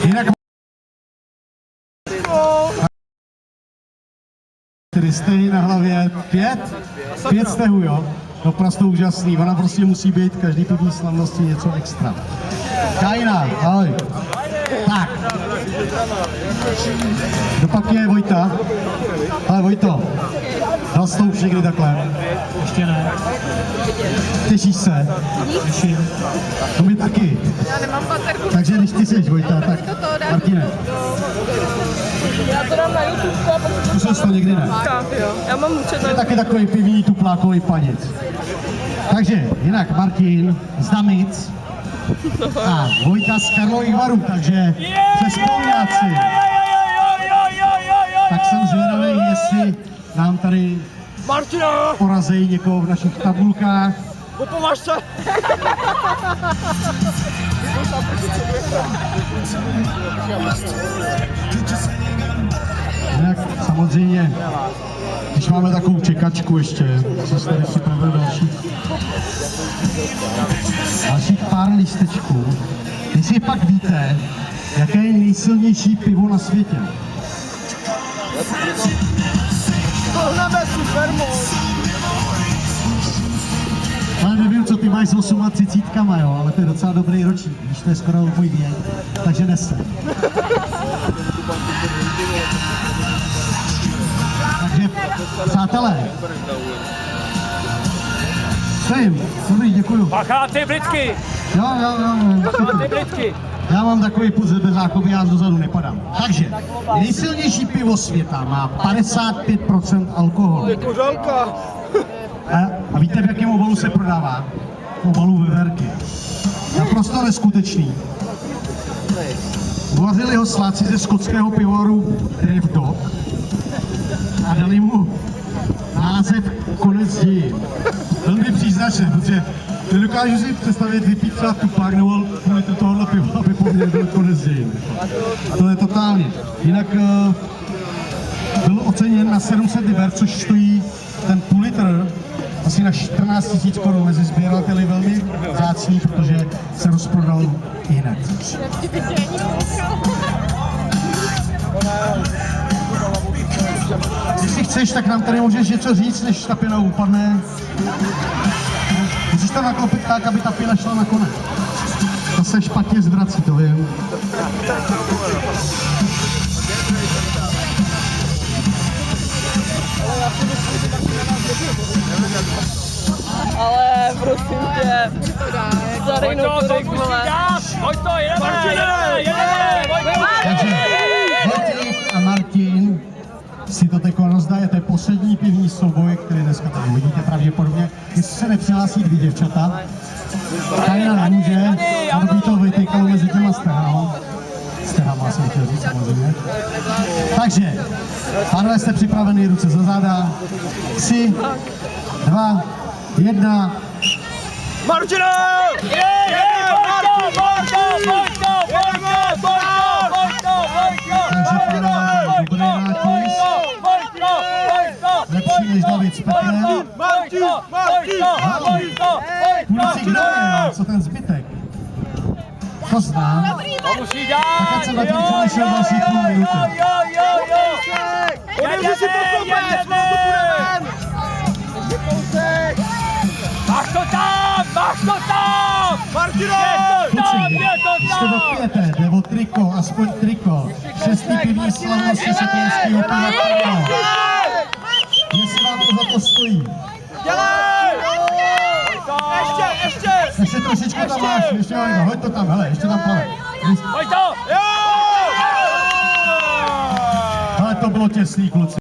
Jinak stejný na hlavě, 5 stehů, jo? No prostě úžasný, ona prostě musí být každý pivní slavnosti něco extra. Kajina, ahoj. Tak. Dopak je Vojta. Ale Vojto, dal jsi to už někdy takhle? Ještě ne. Těšíš se? Těším. To my taky. Já nemám baterku. Takže když ty seš Vojta, tak Martine. Já to dám na YouTube a potom Zkusil jsi to někdy ne? tak, jo. Já mám účet Je na taky takový pivní tuplákový panic. Takže jinak Martin z Damic a Vojta z Karlových Varů, takže přespomňáci. Tak jsem zvědavý, jestli nám tady porazejí někoho v našich tabulkách. Popovaž se! Jinak samozřejmě, když máme takovou čekačku ještě, co jste tady připravil dalších pár lístečků, jestli pak víte, jaké je nejsilnější pivo na světě. Tohneme super moc! Ale nevím, co ty máš s 38, jo, ale to je docela dobrý ročník, když to je skoro můj věk, takže nese. Takže, přátelé, stojím, dobrý, děkuju. Bacha, ty blitky! Jo. Bacha, ty blitky! Já mám takový půl bez zákoby, já dozadu nepadám. Takže, nejsilnější pivo světa má 55% alkoholu. Je kořalka! A víte, v jakém obalu se prodává? V obalu veverky. Naprosto neskutečný. Uvařili ho sláci ze skotského pivovaru Dave Dog a dali mu název Konec dějin. Velmi příznačné, protože nedokážu si představit vypít třeba tuplák nebo půl litr tohohle piva, aby po mně byl konec dějin. A to je totálně. Jinak byl oceněn na 700 liber, což stojí ten půl litr asi na 14 000 korun, mezi sběrateli velmi vzácný, protože se rozprodal i hned. Jestli chceš, tak nám tady můžeš něco říct, než ta pěna upadne. Musíš to naklopit tak, aby ta pěna šla na konec. To se špatně zvrací, to vím. ale prosím tě, zadejnou to řeknule. Pojď to, jedeme! Takže Vojtěch a Martin si to teď rozdaje, to je poslední pivní souboj, který dneska tady uvidíte pravděpodobně. Jestli se nepřihlásí 2 děvčata, Kajina nemůže, aby to vytýkalo mezi těma stehama. Stehama jsem chtěl říct samozřejmě. Takže, pánové, jste připravený, ruce za záda. 3, 2, 1. Martine! Takže pánové, dobrý nátis. Lepší než David s Petrem. Půlci kdo je, co ten zbytek? To znám. Tak ať jsem na tím přemýšlel další půl minuty. Odevři si poklopec, co to půjdeme! Máš to tam! Martino! Kluci, když to dopijete, jde o triko, aspoň triko. 6. pivní slavnosti Sokolského piva. Jestli vám to za to stojí. Dělej! Ještě! Ještě trošičku tam máš, ještě hoď to tam, hele, ještě tam plave. Pojď to! Ale to bylo těsný, kluci.